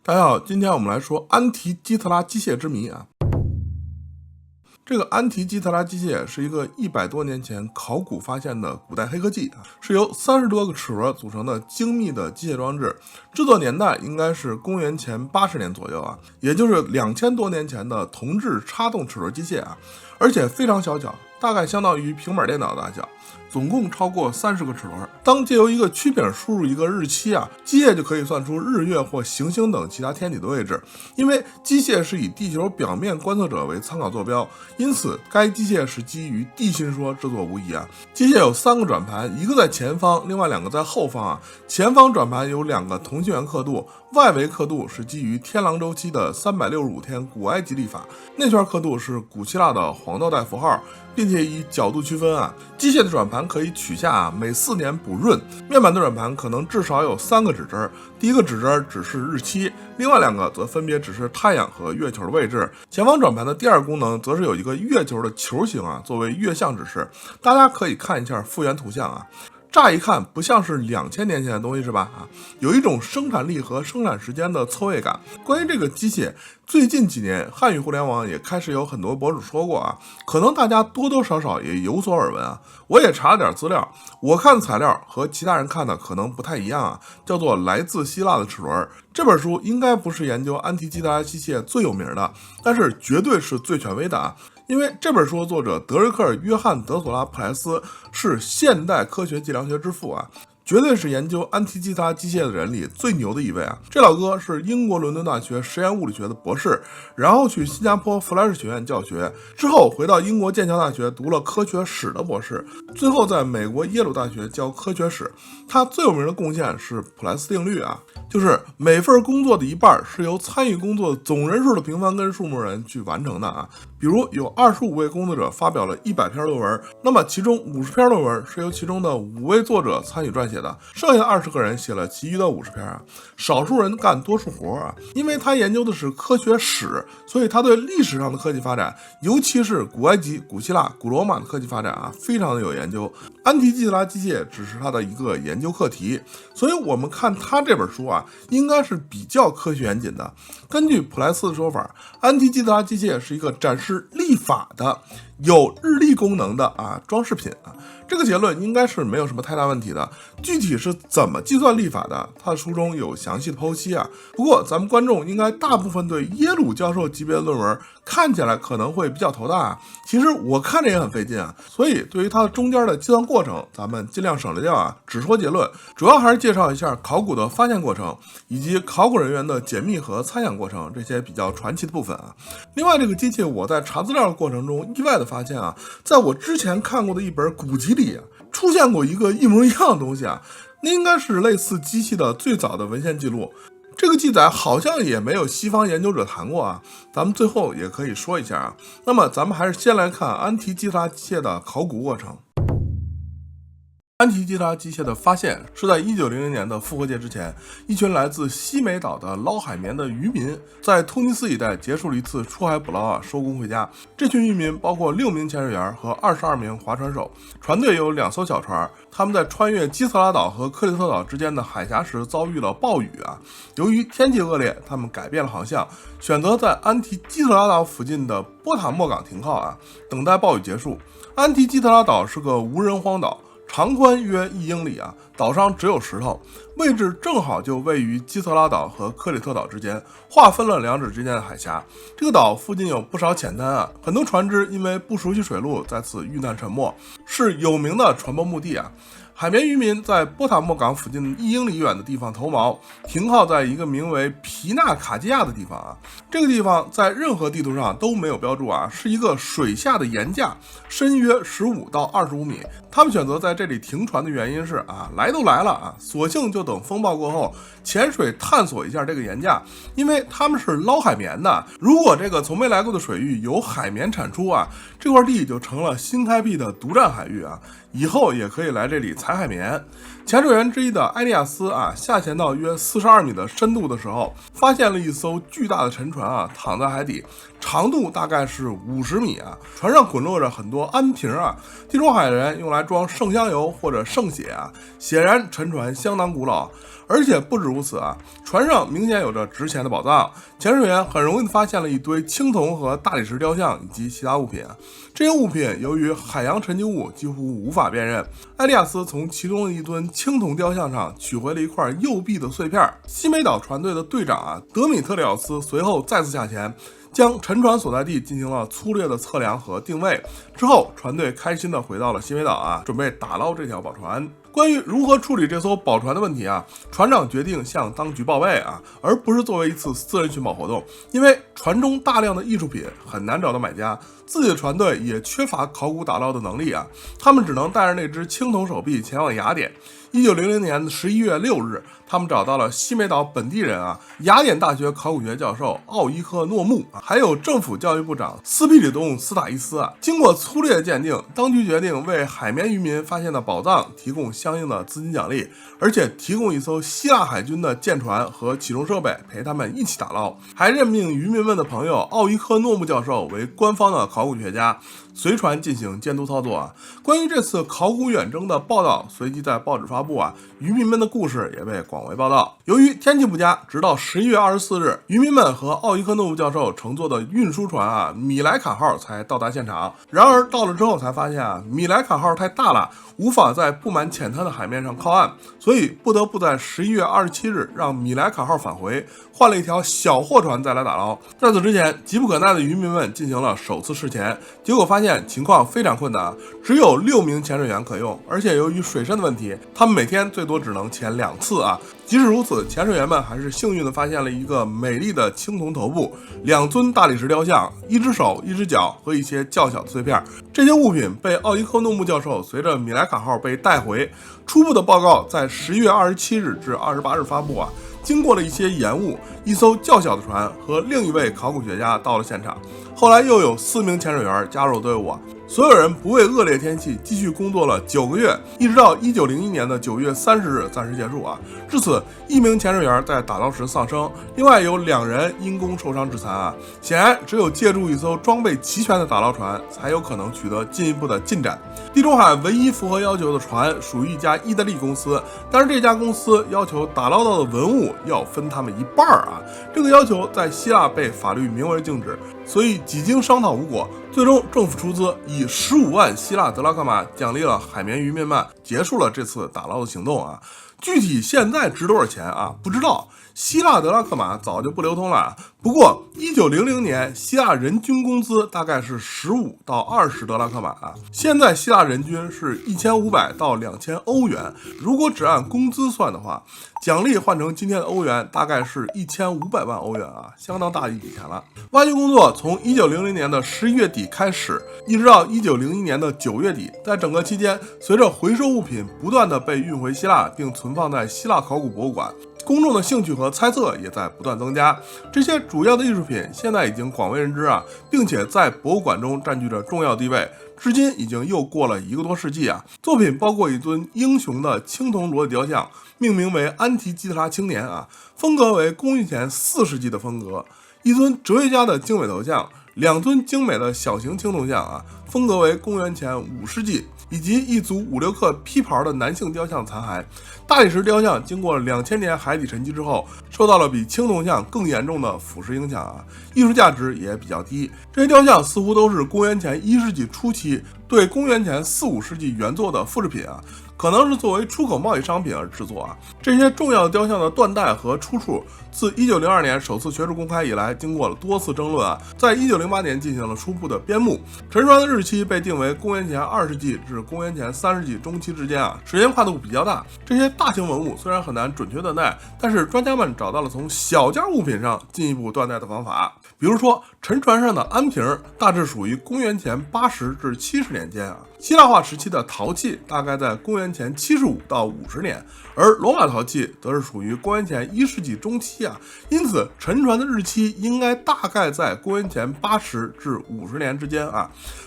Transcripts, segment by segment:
大家好，今天我们来说安提基特拉机械之谜啊。这个安提基特拉机械是一个100多年前考古发现的古代黑科技啊，是由30多个齿轮组成的精密的机械装置，制作年代应该是公元前80年左右啊，也就是2000多年前的铜制插动齿轮机械啊，而且非常小巧，大概相当于平板电脑大小。总共超过30个齿轮。当借由一个曲柄输入一个日期啊，机械就可以算出日月或行星等其他天体的位置。因为机械是以地球表面观测者为参考坐标，因此该机械是基于地心说制作无疑啊。机械有3个转盘，一个在前方，另外2个在后方啊。前方转盘有2个同心圆刻度，外围刻度是基于天狼周期的365天古埃及历法，内圈刻度是古希腊的黄道带符号，并且以角度区分啊。机械的转盘可以取下每4年补润，面板的转盘可能至少有3个指针，第一个指针指示日期，另外2个则分别指示太阳和月球的位置。前方转盘的第2功能则是有一个月球的球形啊，作为月相指示。大家可以看一下复原图像啊。乍一看不像是2000年前的东西是吧？有一种生产力和生产时间的错位感。关于这个机械，最近几年汉语互联网也开始有很多博主说过啊，可能大家多多少少也有所耳闻啊。我也查了点资料，我看的材料和其他人看的可能不太一样啊，叫做《来自希腊的齿轮》这本书应该不是研究安提基特拉机械最有名的，但是绝对是最权威的啊。因为这本书的作者德瑞克·约翰·德索拉·普莱斯是现代科学计量学之父啊，绝对是研究安提基特拉机械的人里最牛的一位啊！这老哥是英国伦敦大学实验物理学的博士，然后去新加坡弗莱士学院教学，之后回到英国剑桥大学读了科学史的博士，最后在美国耶鲁大学教科学史。他最有名的贡献是普莱斯定律啊，就是每份工作的一半是由参与工作总人数的平方根数目人去完成的啊。比如有25位工作者发表了100篇论文，那么其中50篇论文是由其中的5位作者参与撰写的，剩下的20个人写了其余的50篇啊。少数人干多数活啊。因为他研究的是科学史，所以他对历史上的科技发展，尤其是古埃及、古希腊、古罗马的科技发展啊，非常的有研究。安提基特拉机械只是他的一个研究课题，所以我们看他这本书啊，应该是比较科学严谨的。根据普莱斯的说法，安提基特拉机械是一个展示历法的有日历功能的装饰品啊，这个结论应该是没有什么太大问题的。具体是怎么计算历法的，他的书中有详细的剖析啊。不过咱们观众应该大部分对耶鲁教授级别的论文看起来可能会比较头大啊，其实我看着也很费劲啊，所以对于它的中间的计算过程，咱们尽量省略掉啊，只说结论，主要还是介绍一下考古的发现过程，以及考古人员的解密和猜想过程，这些比较传奇的部分啊。另外，这个机器我在查资料的过程中意外的发现啊，在我之前看过的一本古籍里出现过一个一模一样的东西啊，那应该是类似机器的最早的文献记录。这个记载好像也没有西方研究者谈过啊，咱们最后也可以说一下啊。那么咱们还是先来看安提基特拉机械的考古过程。安提基特拉机械的发现是在1900年的复活节之前，一群来自西美岛的捞海绵的渔民在突尼斯一带结束了一次出海捕捞收工回家。这群渔民包括6名潜水员和22名划船手，船队有2艘小船。他们在穿越基特拉岛和克里特岛之间的海峡时遭遇了暴雨啊，由于天气恶劣，他们改变了航向，选择在安提基特拉岛附近的波塔莫港停靠啊，等待暴雨结束。安提基特拉岛是个无人荒岛，长宽约1英里啊，岛上只有石头，位置正好就位于基特拉岛和克里特岛之间，划分了2者之间的海峡。这个岛附近有不少浅滩啊，很多船只因为不熟悉水路，在此遇难沉没，是有名的船舶墓地啊。海绵渔民在波塔莫港附近1英里远的地方投锚，停靠在一个名为皮纳卡基亚的地方啊。这个地方在任何地图上都没有标注啊，是一个水下的岩架，深约15到25米。他们选择在这里停船的原因是来都来了啊，索性就等风暴过后潜水探索一下这个岩架，因为他们是捞海绵的。如果这个从没来过的水域有海绵产出啊，这块地就成了新开辟的独占海域啊，以后也可以来这里采海绵。潜水员之一的埃利亚斯下潜到约42米的深度的时候，发现了一艘巨大的沉船躺在海底，长度大概是50米啊，船上滚落着很多安瓶啊，地中海人用来装圣香油或者圣血啊，显然沉船相当古老。而且不止如此啊，船上明显有着值钱的宝藏，潜水员很容易发现了一堆青铜和大理石雕像以及其他物品。这些物品由于海洋沉积物几乎无法辨认，埃利亚斯从其中的一尊青铜雕像上取回了一块右臂的碎片。西美岛船队的队长德米特里奥斯随后再次下潜，将沉船所在地进行了粗略的测量和定位。之后，船队开心地回到了西美岛准备打捞这条宝船。关于如何处理这艘宝船的问题船长决定向当局报备而不是作为一次私人寻宝活动。因为船中大量的艺术品很难找到买家，自己的船队也缺乏考古打捞的能力他们只能带着那只青铜手臂前往雅典。1900年11月6日，他们找到了西美岛本地人雅典大学考古学教授奥伊克诺木还有政府教育部长斯皮里东斯塔伊斯经过粗略鉴定，当局决定为海绵渔民发现的宝藏提供相应的资金奖励，而且提供一艘希腊海军的舰船和起重设备陪他们一起打捞，还任命渔民们的朋友奥伊克诺木教授为官方的考古学家，随船进行监督操作关于这次考古远征的报道随即在报纸发布渔民们的故事也被广为报道。由于天气不佳，直到11月24日，渔民们和奥伊克诺夫教授乘坐的运输船米莱卡号才到达现场。然而到了之后才发现米莱卡号太大了，无法在布满浅滩的海面上靠岸，所以不得不在11月27日让米莱卡号返回，换了一条小货船再来打捞。在此之前，急不可耐的渔民们进行了首次试潜，结果发现情况非常困难，只有6名潜水员可用，而且由于水深的问题，他们每天最多只能潜2次即使如此，潜水员们还是幸运地发现了一个美丽的青铜头部、2尊大理石雕像、1只手、1只脚和一些较小的碎片。这些物品被奥伊克诺木教授随着米莱卡号被带回，初步的报告在11月27日至28日发布经过了一些延误，一艘较小的船和另一位考古学家到了现场，后来又有4名潜水员加入队伍所有人不畏恶劣天气，继续工作了9个月，一直到1901年的9月30日暂时结束至此，1名潜水员在打捞时丧生，另外有2人因公受伤致残显然，只有借助一艘装备齐全的打捞船，才有可能取得进一步的进展。地中海唯一符合要求的船属于一家意大利公司，但是这家公司要求打捞到的文物要分他们一半这个要求在希腊被法律明文禁止，所以几经商讨无果，最终政府出资以15万希腊德拉克马奖励了海绵渔民们，结束了这次打捞的行动具体现在值多少钱不知道，希腊德拉克马早就不流通了。不过1900年希腊人均工资大概是15到20德拉克马现在希腊人均是1500到2000欧元，如果只按工资算的话，奖励换成今天的欧元大概是1500万欧元相当大一笔钱了。挖掘工作从1900年的11月底开始，一直到1901年的9月底，在整个期间，随着回收物品不断的被运回希腊并存放在希腊考古博物馆，公众的兴趣和猜测也在不断增加。这些主要的艺术品现在已经广为人知并且在博物馆中占据着重要地位，至今已经又过了1个多世纪作品包括一尊英雄的青铜裸体雕像，命名为安提基特拉青年风格为公元前4世纪的风格；一尊哲学家的精美头像，2尊精美的小型青铜像风格为公元前5世纪，以及一组5、6克披袍的男性雕像残骸。大理石雕像经过2000年海底沉积之后，受到了比青铜像更严重的腐蚀影响艺术价值也比较低。这些雕像似乎都是公元前1世纪初期对公元前4、5世纪原作的复制品可能是作为出口贸易商品而制作这些重要雕像的断代和出处，自1902年首次学术公开以来，经过了多次争论在1908年进行了初步的编目。沉船的日期被定为公元前2世纪至公元前3世纪中期之间时间跨度比较大。这些大型文物虽然很难准确断代，但是专家们找到了从小件物品上进一步断代的方法。比如说，沉船上的安瓶大致属于公元前80至70年间希腊化时期的陶器大概在公元前75到50年，而罗马陶器则是属于公元前1世纪中期因此沉船的日期应该大概在公元前80至50年之间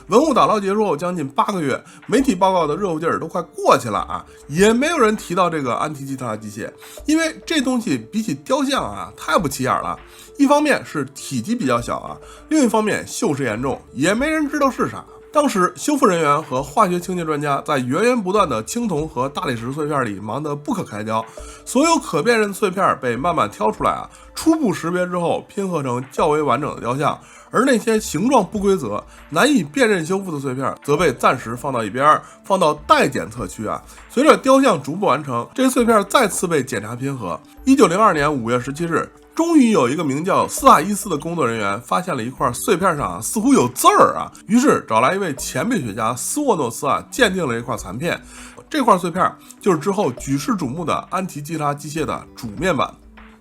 文物打捞结束后将近8个月，媒体报告的热乎劲儿都快过去了也没有人提到这个安提基特拉机械，因为这东西比起雕像太不起眼了。一方面是体积比较小另一方面锈蚀严重，也没人知道是啥。当时修复人员和化学清洁专家在源源不断的青铜和大理石碎片里忙得不可开交，所有可辨认的碎片被慢慢挑出来初步识别之后拼合成较为完整的雕像，而那些形状不规则、难以辨认修复的碎片则被暂时放到一边，放到待检测区随着雕像逐步完成，这些碎片再次被检查拼合。1902年5月17日，终于有一个名叫斯塔伊斯的工作人员发现了一块碎片上似乎有字儿于是找来一位前辈学家斯沃诺斯鉴定了一块残片。这块碎片就是之后举世瞩目的安提基特拉机械的主面板。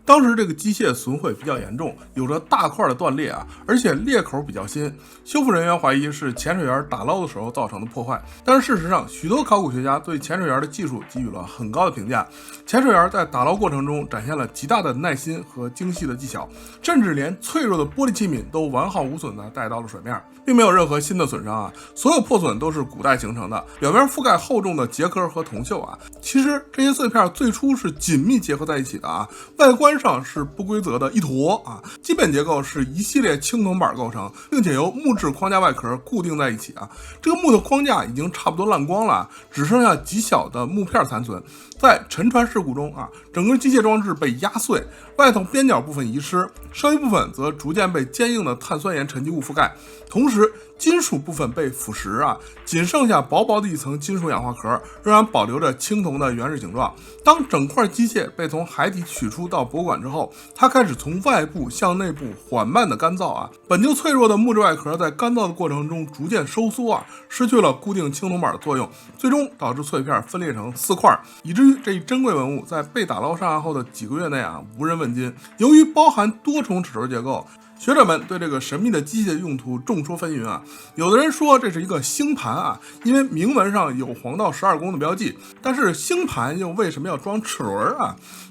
当时这个机械损毁比较严重，有着大块的断裂而且裂口比较新，修复人员怀疑是潜水员打捞的时候造成的破坏。但是事实上，许多考古学家对潜水员的技术给予了很高的评价。潜水员在打捞过程中展现了极大的耐心和精细的技巧，甚至连脆弱的玻璃器皿都完好无损地带到了水面，并没有任何新的损伤所有破损都是古代形成的，表面覆盖厚重的结壳和铜锈其实这些碎片最初是紧密结合在一起的外观上是不规则的一坨基本结构是一系列青铜板构成，并且由木质框架外壳固定在一起这个木头框架已经差不多烂光了，只剩下极小的木片残存。在沉船事故中整个机械装置被压碎，外头边角部分遗失，剩余部分则逐渐被坚硬的碳酸盐沉积物覆盖，同时金属部分被腐蚀仅剩下薄薄的一层金属氧化壳，仍然保留着青铜的原始形状。当整块机械被从海底取出到博物馆之后，它开始从外部向内部缓慢的干燥本就脆弱的木质外壳在干燥的过程中逐渐收缩失去了固定青铜板的作用，最终导致碎片分裂成4块，以至于这一珍贵文物在被打捞上岸后的几个月内无人问津。由于包含多重齿轮结构，学者们对这个神秘的机械用途众说纷纭有的人说这是一个星盘因为铭文上有黄道12宫的标记，但是星盘又为什么要装齿轮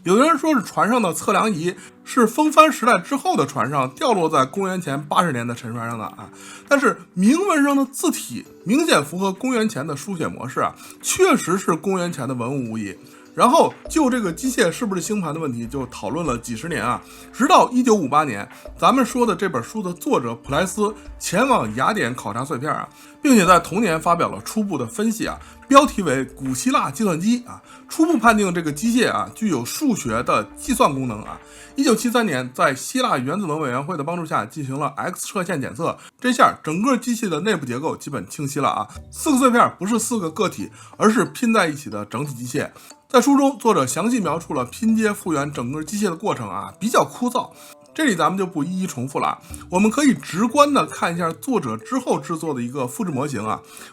有的人说是船上的测量仪是风帆时代之后的船上掉落在公元前80年的沉船上的但是铭文上的字体明显符合公元前的书写模式确实是公元前的文物无疑。然后就这个机械是不是星盘的问题就讨论了几十年直到1958年，咱们说的这本书的作者普莱斯前往雅典考察碎片并且在同年发表了初步的分析标题为古希腊计算机初步判定这个机械具有数学的计算功能1973年，在希腊原子能委员会的帮助下进行了 X 射线检测，这下整个机械的内部结构基本清晰了4个碎片不是4个个体，而是拼在一起的整体机械。在书中，作者详细描述了拼接复原整个机械的过程比较枯燥，这里咱们就不一一重复了我们可以直观的看一下作者之后制作的一个复制模型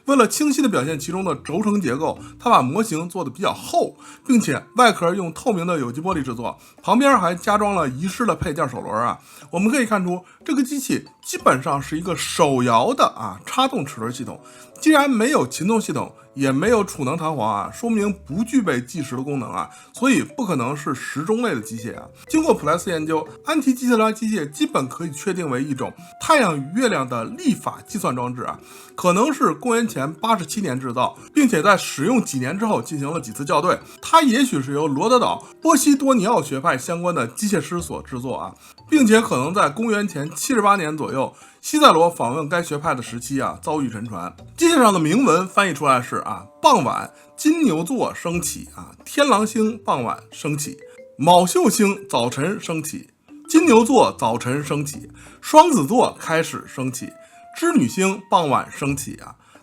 为了清晰的表现其中的轴承结构，他把模型做的比较厚，并且外壳用透明的有机玻璃制作，旁边还加装了遗失的配件手轮我们可以看出这个机器基本上是一个手摇的插动齿轮系统。既然没有擒纵系统，也没有储能弹簧说明不具备计时的功能所以不可能是时钟类的机械经过普莱斯研究，安提基特拉机械基本可以确定为一种太阳与月亮的历法计算装置可能是公元前87年制造，并且在使用几年之后进行了几次校对。它也许是由罗德岛波西多尼奥学派相关的机械师所制作并且可能在公元前78年左右，西塞罗访问该学派的时期遭遇沉船。机械上的铭文翻译出来是傍晚金牛座升起天狼星傍晚升起，卯宿星早晨升起，金牛座早晨升起，双子座开始升起，织女星傍晚升起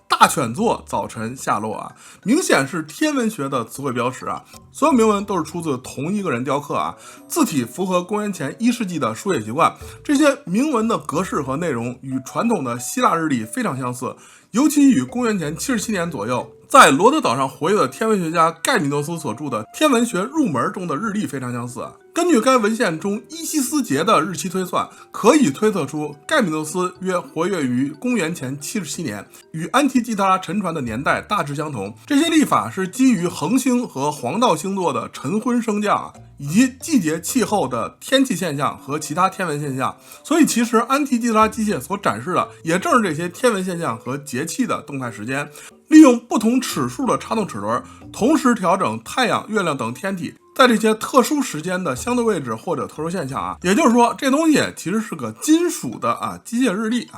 大犬座早晨下落明显是天文学的词汇标识所有铭文都是出自同一个人雕刻字体符合公元前1世纪的书写习惯。这些铭文的格式和内容与传统的希腊日历非常相似，尤其与公元前77年左右在罗德岛上活跃的天文学家盖米诺斯所著的《天文学入门》中的日历非常相似根据该文献中伊西斯节的日期推算，可以推测出盖米诺斯约活跃于公元前77年，与安提基特拉沉船的年代大致相同。这些历法是基于恒星和黄道星座的晨昏升降以及季节气候的天气现象和其他天文现象，所以其实安提基特拉机械所展示的也正是这些天文现象和节气的动态时间。利用不同齿数的插动齿轮，同时调整太阳、月亮等天体在这些特殊时间的相对位置或者特殊现象也就是说，这东西其实是个金属的机械日历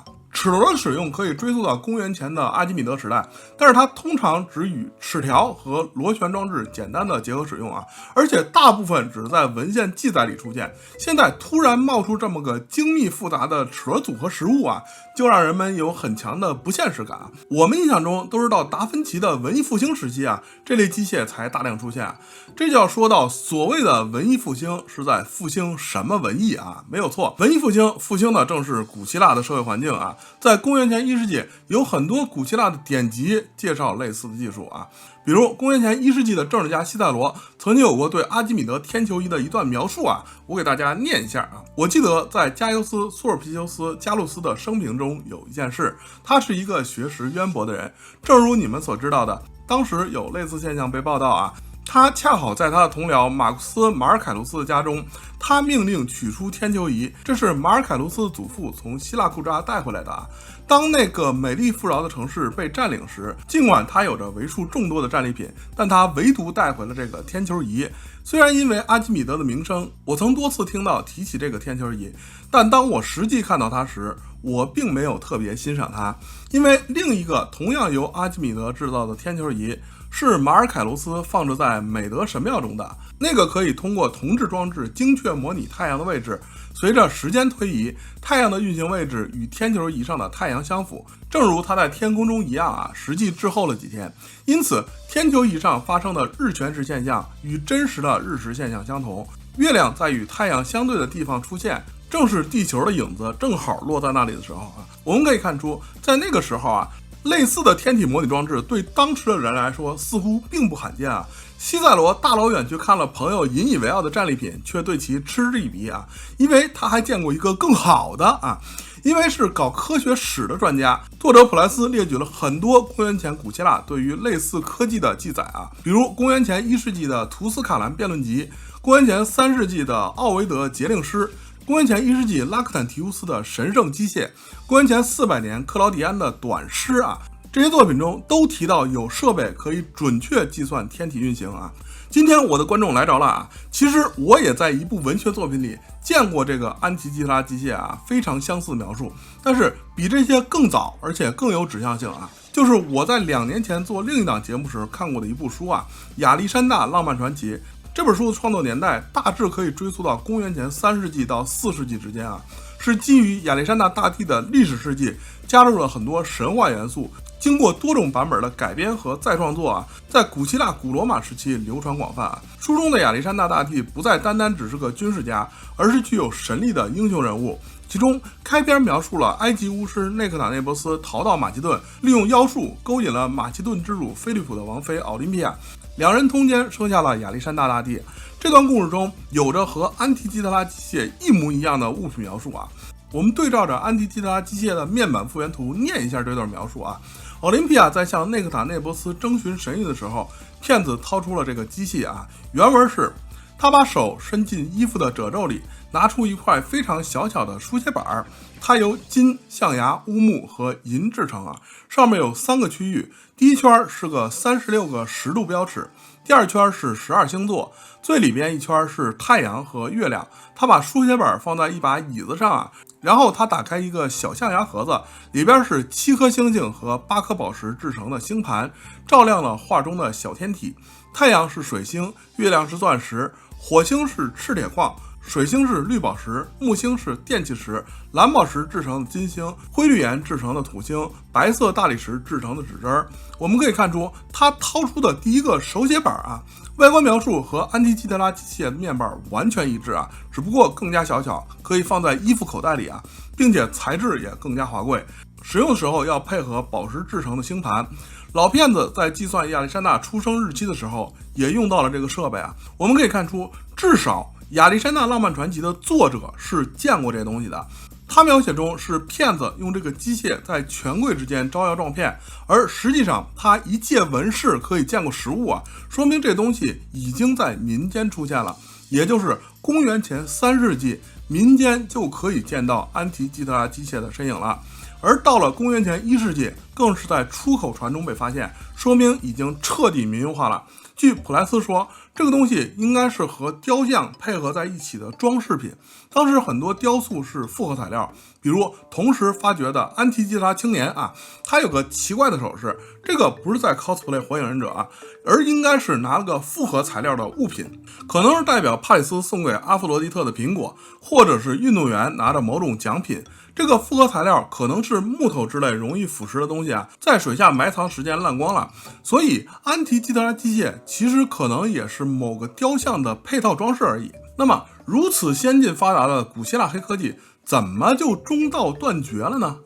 齿轮的使用可以追溯到公元前的阿基米德时代，但是它通常只与齿条和螺旋装置简单的结合使用啊，而且大部分只是在文献记载里出现。现在突然冒出这么个精密复杂的齿轮组合实物啊，就让人们有很强的不现实感。我们印象中都是到达芬奇的文艺复兴时期啊，这类机械才大量出现。这就要说到所谓的文艺复兴是在复兴什么文艺啊？没有错，文艺复兴复兴的正是古希腊的社会环境啊。在公元前1世纪，有很多古希腊的典籍介绍类似的技术啊，比如公元前1世纪的政治家西塞罗曾经有过对阿基米德天球仪的一段描述啊，我给大家念一下啊。我记得在加尤斯·苏尔皮修斯·加路斯的生平中有一件事，他是一个学识渊博的人，正如你们所知道的，当时有类似现象被报道啊。他恰好在他的同僚马库斯·马尔凯卢斯的家中，他命令取出天球仪，这是马尔凯卢斯的祖父从希腊库扎带回来的啊。当那个美丽富饶的城市被占领时，尽管他有着为数众多的战利品，但他唯独带回了这个天球仪。虽然因为阿基米德的名声，我曾多次听到提起这个天球仪，但当我实际看到它时，我并没有特别欣赏它，因为另一个同样由阿基米德制造的天球仪是马尔凯卢斯放置在美德神庙中的，那个可以通过铜制装置精确模拟太阳的位置。随着时间推移，太阳的运行位置与天球仪上的太阳相符，正如它在天空中一样啊，实际滞后了几天。因此，天球仪上发生的日全食现象与真实的日食现象相同。月亮在与太阳相对的地方出现，正是地球的影子正好落在那里的时候啊。我们可以看出，在那个时候啊，类似的天体模拟装置对当时的人来说似乎并不罕见啊。西塞罗大老远去看了朋友引以为傲的战利品，却对其嗤之以鼻啊，因为他还见过一个更好的啊。因为是搞科学史的专家，作者普莱斯列举了很多公元前古希腊对于类似科技的记载啊，比如公元前1世纪的图斯卡兰辩论集，公元前3世纪的奥维德节令诗，公元前1世纪拉克坦提乌斯的神圣机械，公元前400年克劳迪安的短诗啊，这些作品中都提到有设备可以准确计算天体运行啊。今天我的观众来着了啊，其实我也在一部文学作品里见过这个安提基特拉机械啊，非常相似的描述，但是比这些更早，而且更有指向性啊。就是我在2年前做另一档节目时看过的一部书啊，《亚历山大浪漫传奇》。这本书的创作年代大致可以追溯到公元前3世纪到4世纪之间啊，是基于亚历山大大帝的历史事迹，加入了很多神话元素，经过多种版本的改编和再创作啊，在古希腊、古罗马时期流传广泛啊。书中的亚历山大大帝不再单单只是个军事家，而是具有神力的英雄人物。其中开篇描述了埃及巫师内克塔内波斯逃到马其顿，利用妖术勾引了马其顿之主菲利普的王妃奥林匹亚，两人通奸生下了亚历山大大帝。这段故事中有着和安提基特拉机械一模一样的物品描述啊。我们对照着安提基特拉机械的面板复原图念一下这段描述啊。奥林匹亚在向内克塔内波斯征询神谕的时候，骗子掏出了这个机器啊。原文是：他把手伸进衣服的褶皱里，拿出一块非常小巧的书写板，它由金、象牙、乌木和银制成啊。上面有3个区域，第一圈是个36个10度标尺，第二圈是12星座，最里边一圈是太阳和月亮。他把书写本放在一把椅子上啊，然后他打开一个小象牙盒子，里边是7颗星星和8颗宝石制成的星盘，照亮了画中的小天体。太阳是水星，月亮是钻石，火星是赤铁矿，水星是绿宝石，木星是电气石，蓝宝石制成的金星，灰绿岩制成的土星，白色大理石制成的指针。我们可以看出，他掏出的第一个手写板啊，外观描述和安提基特拉机械的面板完全一致啊，只不过更加小巧，可以放在衣服口袋里啊，并且材质也更加华贵。使用的时候要配合宝石制成的星盘。老骗子在计算亚历山大出生日期的时候也用到了这个设备啊。我们可以看出，至少亚历山大浪漫传奇的作者是见过这东西的。他描写中是骗子用这个机械在权贵之间招摇撞骗，而实际上他一介文士可以见过实物啊，说明这东西已经在民间出现了，也就是公元前3世纪，民间就可以见到安提基特拉机械的身影了。而到了公元前1世纪，更是在出口船中被发现，说明已经彻底民用化了。据普莱斯说，这个东西应该是和雕像配合在一起的装饰品。当时很多雕塑是复合材料，比如同时发掘的安提基特拉青年啊，他有个奇怪的手势，这个不是在 cosplay 火影忍者啊，而应该是拿了个复合材料的物品，可能是代表帕里斯送给阿弗罗狄特的苹果，或者是运动员拿着某种奖品。这个复合材料可能是木头之类容易腐蚀的东西啊，在水下埋藏时间烂光了，所以安提基特拉机械其实可能也是某个雕像的配套装饰而已。那么如此先进发达的古希腊黑科技怎么就中道断绝了呢？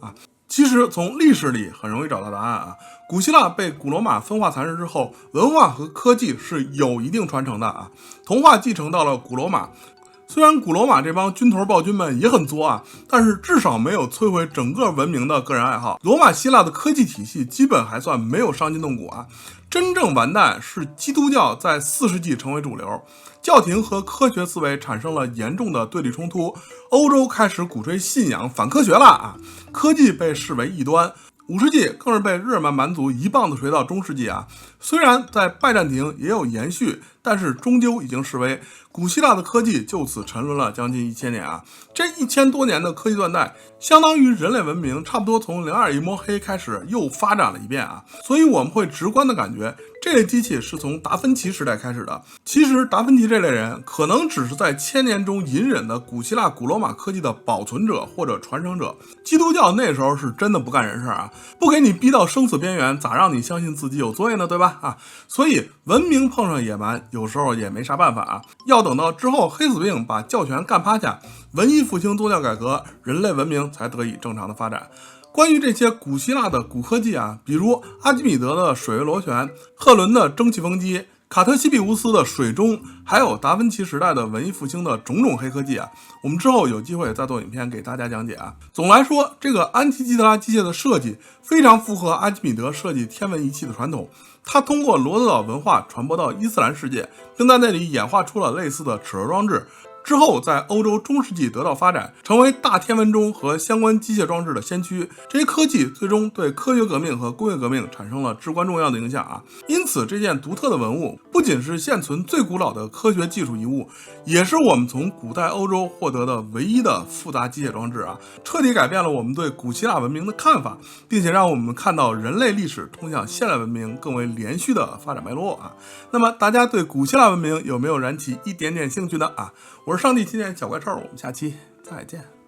其实从历史里很容易找到答案啊。古希腊被古罗马分化蚕食之后，文化和科技是有一定传承的啊。童话继承到了古罗马，虽然古罗马这帮军头暴君们也很作啊，但是至少没有摧毁整个文明的个人爱好。罗马希腊的科技体系基本还算没有伤筋动骨啊。真正完蛋是基督教在4世纪成为主流，教廷和科学思维产生了严重的对立冲突，欧洲开始鼓吹信仰反科学了啊，科技被视为异端。5世纪更是被日耳曼蛮族一棒子锤到中世纪啊！虽然在拜占庭也有延续，但是终究已经式微。古希腊的科技就此沉沦了将近1000年啊！这1000多年的科技断代，相当于人类文明差不多从02一摸黑开始又发展了一遍啊！所以我们会直观的感觉，这类机器是从达芬奇时代开始的。其实达芬奇这类人可能只是在千年中隐忍的古希腊、古罗马科技的保存者或者传承者。基督教那时候是真的不干人事啊！不给你逼到生死边缘，咋让你相信自己有罪呢？对吧？所以文明碰上野蛮，有时候也没啥办法啊。要等到之后黑死病把教权干趴下，文艺复兴宗教改革，人类文明才得以正常的发展。关于这些古希腊的古科技啊，比如阿基米德的水位螺旋，赫伦的蒸汽风机，卡特西比乌斯的水钟，还有达芬奇时代的文艺复兴的种种黑科技啊，我们之后有机会再做影片给大家讲解啊。总来说，这个安提基特拉机械的设计非常符合阿基米德设计天文仪器的传统，它通过罗德岛文化传播到伊斯兰世界，并在那里演化出了类似的齿轮装置。之后在欧洲中世纪得到发展，成为大天文钟和相关机械装置的先驱。这些科技最终对科学革命和工业革命产生了至关重要的影响啊！因此这件独特的文物不仅是现存最古老的科学技术遗物，也是我们从古代欧洲获得的唯一的复杂机械装置啊！彻底改变了我们对古希腊文明的看法，并且让我们看到人类历史通向现代文明更为连续的发展脉络啊！那么大家对古希腊文明有没有燃起一点点兴趣呢？我是上帝青年小怪兽，我们下期再见。